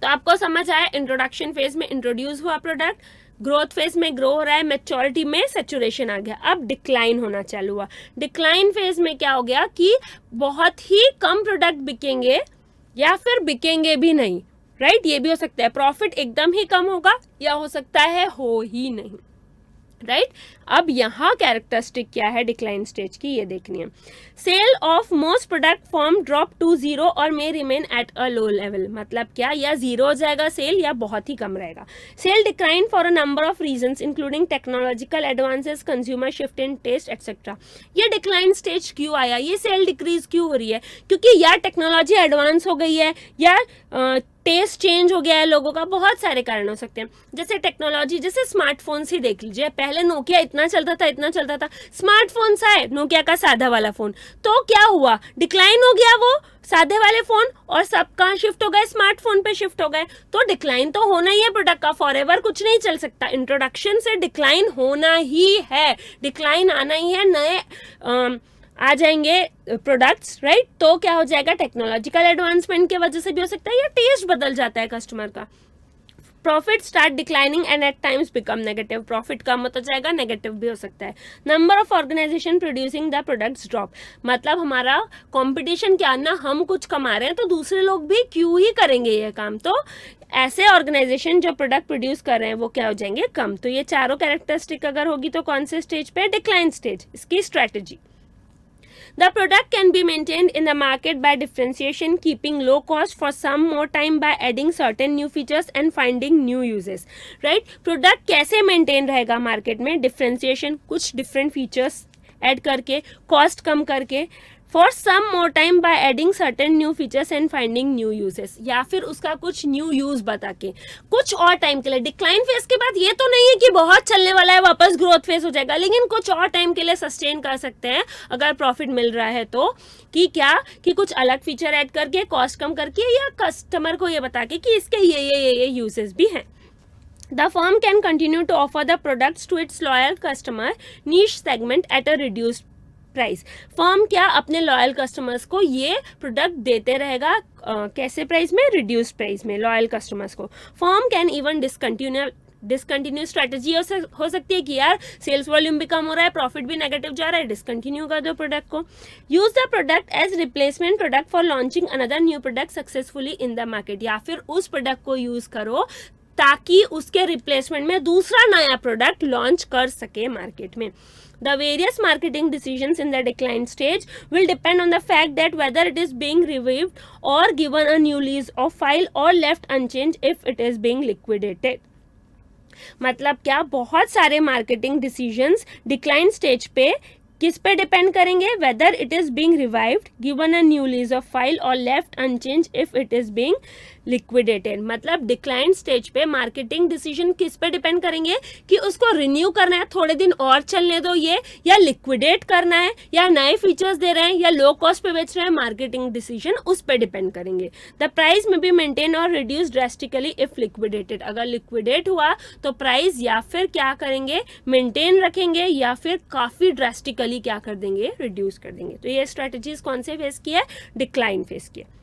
तो आपको समझ आया, इंट्रोडक्शन फेज में इंट्रोड्यूस हुआ प्रोडक्ट, ग्रोथ फेज में ग्रो हो रहा है, मैच्योरिटी में सैचुरेशन आ गया, अब डिक्लाइन होना चालू हुआ। डिक्लाइन फेज में क्या हो गया कि बहुत ही कम प्रोडक्ट बिकेंगे या फिर बिकेंगे भी नहीं, राइट, ये भी हो सकता है। प्रॉफिट एकदम ही कम होगा या हो सकता है हो ही नहीं, राइट। अब यहाँ कैरेक्टरिस्टिक क्या है डिक्लाइन स्टेज की, ये देखनी है। Sale of most product form drop to zero और may remain at a low level. मतलब क्या, या जीरो हो जाएगा सेल या बहुत ही कम रहेगा। Sale decline for a number of reasons including technological advances, consumer shift in taste etcetera. ये डिक्लाइन स्टेज क्यों आया, ये सेल डिक्रीज क्यों हो रही है, क्योंकि या टेक्नोलॉजी एडवांस हो गई है या टेस्ट चेंज हो गया है लोगों का, बहुत सारे कारण हो सकते हैं। जैसे टेक्नोलॉजी, जैसे स्मार्टफोन्स ही देख लीजिए, पहले नोकिया इतना चलता था, स्मार्टफोन्स आए, नोकिया का सादा वाला फोन, तो क्या हुआ, डिक्लाइन हो गया वो सादे वाले फोन और सब कहाँ शिफ्ट हो गए, स्मार्टफोन पे शिफ्ट हो गए। तो डिक्लाइन तो होना ही है प्रोडक्ट का, फॉरएवर कुछ नहीं चल सकता, इंट्रोडक्शन से डिक्लाइन होना ही है, डिक्लाइन आना ही है, नए आ जाएंगे प्रोडक्ट्स, राइट। तो क्या हो जाएगा, टेक्नोलॉजिकल एडवांसमेंट की वजह से भी हो सकता है या टेस्ट बदल जाता है कस्टमर का। Profit start declining and at times become negative, profit कम होता जाएगा, नेगेटिव भी हो सकता है। Number of organisation producing the products drop, मतलब हमारा कंपटीशन क्या ना, हम कुछ कमा रहे हैं तो दूसरे लोग भी क्यों ही करेंगे ये काम, तो ऐसे ऑर्गेनाइजेशन जो प्रोडक्ट प्रोड्यूस कर रहे हैं वो क्या हो जाएंगे, कम। तो ये चारों कैरेक्टरिस्टिक अगर होगी तो कौन से स्टेज पे, डिक्लाइन स्टेज। इसकी strategy, the product can be maintained in the market by differentiation, keeping low cost for some more time by adding certain new features and finding new uses, right। product कैसे maintain रहेगा market में, differentiation, कुछ different features add करके, cost कम करके, for some more time by adding certain new features and finding new uses, या फिर उसका कुछ न्यू यूज बता के कुछ और टाइम के लिए। डिक्लाइन फेज के बाद ये तो नहीं है कि बहुत चलने वाला है वापस ग्रोथ फेज हो जाएगा, लेकिन कुछ और टाइम के लिए सस्टेन कर सकते हैं अगर प्रॉफिट मिल रहा है तो, कि क्या कि कुछ अलग फीचर ऐड करके, कॉस्ट कम करके, या कस्टमर को ये बता के कि इसके ये यूजेस भी हैं। The firm can continue to offer the products to its loyal customer niche segment at a reduced price. Firm क्या अपने लॉयल कस्टमर्स को ये प्रोडक्ट देते रहेगा कैसे प्राइस में, रिड्यूस प्राइस में लॉयल कस्टमर्स को। Firm can even discontinue strategy हो सकती है कि यार सेल्स वॉल्यूम भी कम हो रहा है, प्रॉफिट भी नेगेटिव जा रहा है, डिसकंटिन्यू कर दो प्रोडक्ट को। Use the product as replacement product for launching another new product successfully in the market, या फिर उस प्रोडक्ट को यूज करो ताकि उसके रिप्लेसमेंट में दूसरा नया प्रोडक्ट लॉन्च कर सके मार्केट में। The various marketing decisions in the decline stage will depend on the fact that whether it is being revived or given a new lease of file or left unchanged if it is being liquidated. मतलब क्या, बहुत सारे marketing decisions decline stage पे किस पे depend करेंगे, whether it is being revived, given a new lease of फाइल or left unchange if it is being liquidated. मतलब डिक्लाइन स्टेज पे मार्केटिंग डिसीजन किस पे डिपेंड करेंगे कि उसको रिन्यू करना है, थोड़े दिन और चलने दो ये, या लिक्विडेट करना है, या नए फीचर्स दे रहे हैं, या लो कॉस्ट पे बेच रहे हैं, मार्केटिंग डिसीजन उस पे डिपेंड करेंगे। द प्राइस में बी मेंटेन और रिड्यूस ड्रेस्टिकली इफ लिक्विडेटेड, अगर लिक्विडेट हुआ तो प्राइस या फिर क्या करेंगे, मेंटेन रखेंगे, या फिर काफी ड्रेस्टिकली क्या कर देंगे, रिड्यूस कर देंगे। तो ये स्ट्रेटेजीज कौन से फेस की है, डिक्लाइन फेस की है,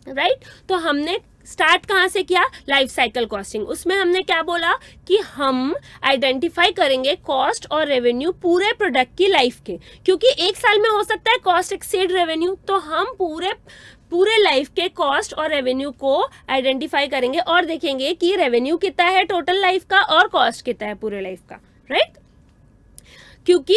राइट। तो हमने स्टार्ट कहाँ से किया, लाइफ साइकिल कॉस्टिंग। उसमें हमने क्या बोला कि हम आइडेंटिफाई करेंगे कॉस्ट और रेवेन्यू पूरे प्रोडक्ट की लाइफ के, क्योंकि एक साल में हो सकता है कॉस्ट एक्सीड रेवेन्यू, तो हम पूरे लाइफ के कॉस्ट और रेवेन्यू को आइडेंटिफाई करेंगे और देखेंगे कि रेवेन्यू कितना है टोटल लाइफ का और कॉस्ट कितना है पूरे लाइफ का, राइट। क्योंकि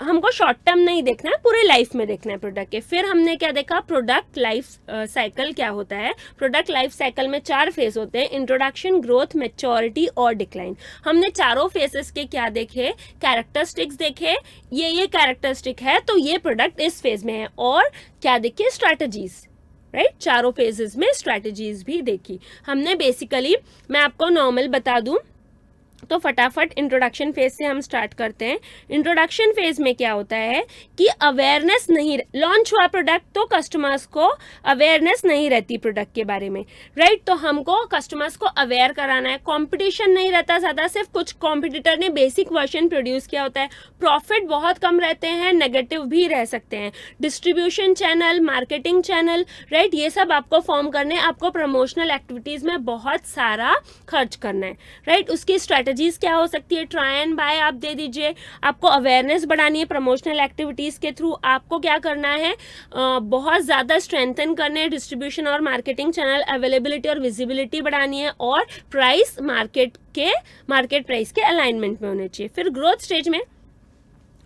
हमको शॉर्ट टर्म नहीं देखना है, पूरे लाइफ में देखना है प्रोडक्ट के। फिर हमने क्या देखा, प्रोडक्ट लाइफ साइकिल क्या होता है। प्रोडक्ट लाइफ साइकिल में 4 फेज होते हैं, इंट्रोडक्शन, ग्रोथ, मैच्योरिटी और डिक्लाइन। हमने चारों फेजेस के क्या देखे, कैरेक्टरिस्टिक्स देखे, ये कैरेक्टरिस्टिक है तो ये प्रोडक्ट इस फेज में है, और क्या देखे, स्ट्रैटेजीज, राइट। चारों फेजेस में स्ट्रैटेजीज भी देखी हमने। बेसिकली मैं आपको नॉर्मल बता दूं तो फटाफट इंट्रोडक्शन फेज से हम स्टार्ट करते हैं। इंट्रोडक्शन फेज में क्या होता है कि अवेयरनेस नहीं, लॉन्च हुआ प्रोडक्ट तो कस्टमर्स को अवेयरनेस नहीं रहती प्रोडक्ट के बारे में, राइट। तो हमको कस्टमर्स को अवेयर कराना है। कंपटीशन नहीं रहता ज़्यादा, सिर्फ कुछ कॉम्पिटिटर ने बेसिक वर्जन प्रोड्यूस किया होता है। प्रॉफिट बहुत कम रहते हैं, नेगेटिव भी रह सकते हैं। Distribution channel, marketing channel, right, ये सब आपको फॉर्म करने, आपको प्रमोशनल एक्टिविटीज़ में बहुत सारा खर्च करना है, राइट। उसकी स्ट्रैटेजीज क्या हो सकती है, ट्राई एंड बाय आप दे दीजिए। आपको अवेयरनेस बढ़ानी है प्रमोशनल एक्टिविटीज के थ्रू। आपको क्या करना है, बहुत ज़्यादा स्ट्रेंथन करने हैं डिस्ट्रीब्यूशन और मार्केटिंग चैनल, अवेलेबिलिटी और विजिबिलिटी बढ़ानी है, और प्राइस मार्केट प्राइस के अलाइनमेंट में होने चाहिए। फिर ग्रोथ स्टेज में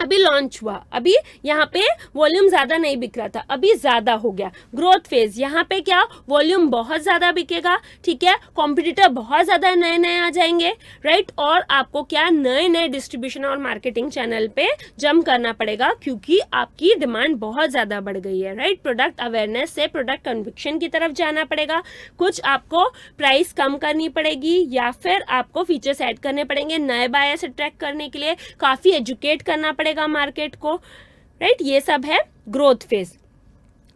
अभी लॉन्च हुआ, अभी यहाँ पे वॉल्यूम ज़्यादा नहीं बिक रहा था, अभी ज़्यादा हो गया। ग्रोथ फेज, यहाँ पे क्या, वॉल्यूम बहुत ज़्यादा बिकेगा, ठीक है, कॉम्पिटिटर बहुत ज़्यादा नए आ जाएंगे, राइट। और आपको क्या, नए डिस्ट्रीब्यूशन और मार्केटिंग चैनल पे जंप करना पड़ेगा, क्योंकि आपकी डिमांड बहुत ज़्यादा बढ़ गई है, राइट। प्रोडक्ट अवेयरनेस से प्रोडक्ट कन्विक्शन की तरफ जाना पड़ेगा। कुछ आपको प्राइस कम करनी पड़ेगी, या फिर आपको फीचर्स ऐड करने पड़ेंगे नए बायर्स अट्रैक्ट करने के लिए, काफ़ी एजुकेट करना पड़ेगा मार्केट को, राइट। ये सब है ग्रोथ फेज।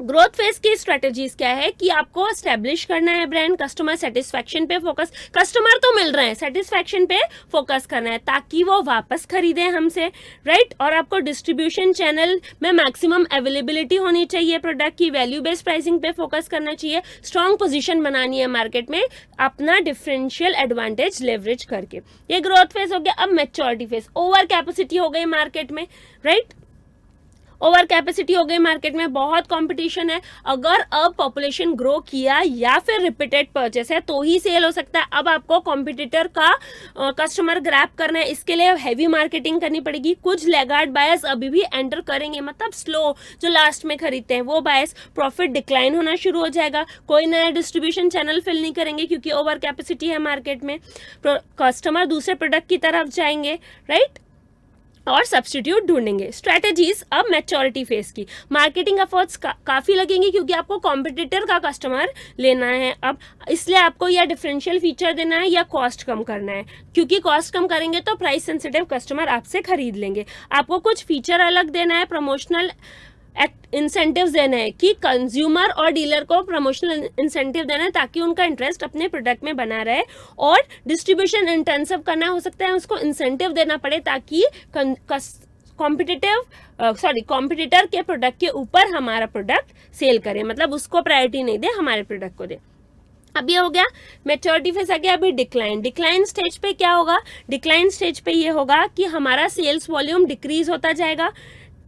ग्रोथ फेज की स्ट्रेटेजीज क्या है कि आपको एस्टेब्लिश करना है ब्रांड, कस्टमर सेटिस्फैक्शन पे फोकस, कस्टमर तो मिल रहे हैं, सेटिस्फैक्शन पे फोकस करना है ताकि वो वापस खरीदें हमसे, राइट। और आपको डिस्ट्रीब्यूशन चैनल में मैक्सिमम अवेलेबिलिटी होनी चाहिए प्रोडक्ट की, वैल्यू बेस्ड प्राइसिंग पे फोकस करना चाहिए, स्ट्रॉन्ग पोजीशन बनानी है मार्केट में, अपना डिफरेंशियल एडवांटेज लेवरेज करके। ये ग्रोथ फेज हो गया। अब मैच्योरिटी फेज, ओवर कैपेसिटी हो गई मार्केट में, राइट। ओवर कैपेसिटी हो गई मार्केट में, बहुत कंपटीशन है। अगर अब पॉपुलेशन ग्रो किया या फिर रिपीटेड परचेस है तो ही सेल हो सकता है। अब आपको कॉम्पिटिटर का कस्टमर ग्रैब करना है, इसके लिए हैवी मार्केटिंग करनी पड़ेगी। कुछ लैगार्ड बायर्स अभी भी एंटर करेंगे, मतलब स्लो, जो लास्ट में खरीदते हैं वो बायर्स, प्रॉफिट डिक्लाइन होना शुरू हो जाएगा। कोई नया डिस्ट्रीब्यूशन चैनल फिल नहीं करेंगे क्योंकि ओवर कैपेसिटी है मार्केट में, कस्टमर दूसरे प्रोडक्ट की तरफ जाएंगे, राइट। और सब्स्टिट्यूट ढूंढेंगे। स्ट्रेटजीज अब मैच्योरिटी फेज की, मार्केटिंग एफर्ट्स काफ़ी लगेंगे क्योंकि आपको कॉम्पिटिटर का कस्टमर लेना है अब, इसलिए आपको या डिफरेंशियल फीचर देना है या कॉस्ट कम करना है, क्योंकि कॉस्ट कम करेंगे तो प्राइस सेंसिटिव कस्टमर आपसे खरीद लेंगे। आपको कुछ फीचर अलग देना है, प्रमोशनल इंसेंटिव्स देना है कि कंज्यूमर और डीलर को प्रमोशनल इंसेंटिव देना है ताकि उनका इंटरेस्ट अपने प्रोडक्ट में बना रहे, और डिस्ट्रीब्यूशन इंटेंसिव करना हो सकता है, उसको इंसेंटिव देना पड़े ताकि कॉम्पिटिटर के प्रोडक्ट के ऊपर हमारा प्रोडक्ट सेल करे, मतलब उसको प्रायोरिटी नहीं दे, हमारे प्रोडक्ट को दे। अब ये हो गया मैच्योरिटी फेज। आ गया अभी डिक्लाइन स्टेज पे क्या होगा? डिक्लाइन स्टेज पे ये होगा कि हमारा सेल्स वॉल्यूम डिक्रीज होता जाएगा,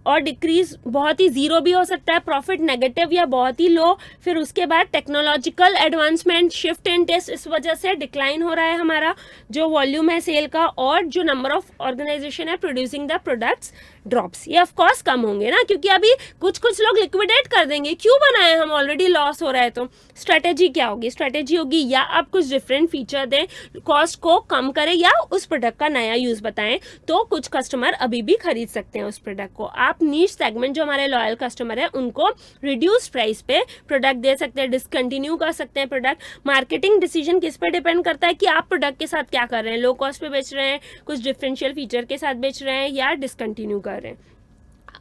और डिक्रीज बहुत ही जीरो भी हो सकता है, प्रॉफिट नेगेटिव या बहुत ही लो। फिर उसके बाद technological advancement, shift in taste, इस वजह से डिक्लाइन हो रहा है हमारा जो वॉल्यूम है सेल का, और जो नंबर ऑफ ऑर्गेनाइजेशन है प्रोड्यूसिंग द प्रोडक्ट्स ड्रॉप्स, ये ऑफ कोर्स कम होंगे ना, क्योंकि अभी कुछ लोग लिक्विडेट कर देंगे, क्यों बनाए हम, ऑलरेडी लॉस हो रहा है। तो स्ट्रेटेजी क्या होगी? स्ट्रेटेजी होगी या आप कुछ डिफरेंट फीचर दें, कॉस्ट को कम करें, या उस प्रोडक्ट का नया यूज बताएं, तो कुछ कस्टमर अभी भी खरीद सकते हैं उस प्रोडक्ट को। आप नीश सेगमेंट जो हमारे लॉयल कस्टमर है उनको रिड्यूस प्राइस पे प्रोडक्ट दे सकते हैं, डिसकंटिन्यू कर सकते हैं प्रोडक्ट। मार्केटिंग डिसीजन किस पे डिपेंड करता है कि आप प्रोडक्ट के साथ क्या कर रहे हैं, लो कॉस्ट पे बेच रहे हैं, कुछ डिफरेंशियल फीचर के साथ बेच रहे हैं, या डिसकंटिन्यू कर रहे हैं।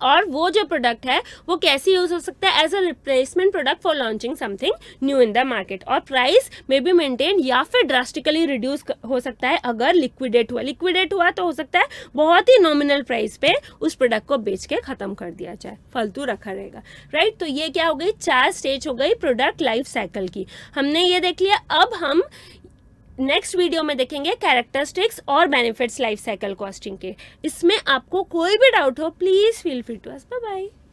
और वो जो प्रोडक्ट है वो कैसे यूज हो सकता है? As a replacement product for launching something new in the market, और प्राइस में भी मेंटेन या फिर ड्रास्टिकली रिड्यूस हो सकता है अगर लिक्विडेट हुआ तो हो सकता है बहुत ही नॉमिनल प्राइस पे उस प्रोडक्ट को बेच के खत्म कर दिया जाए, फालतू रखा रहेगा, राइट। तो ये क्या हो गई? 4 स्टेज हो गई प्रोडक्ट लाइफ साइकिल की, हमने ये देख लिया। अब हम नेक्स्ट वीडियो में देखेंगे कैरेक्टरिस्टिक्स और बेनिफिट्स लाइफ साइकिल कॉस्टिंग के। इसमें आपको कोई भी डाउट हो please feel free to ask. Bye bye.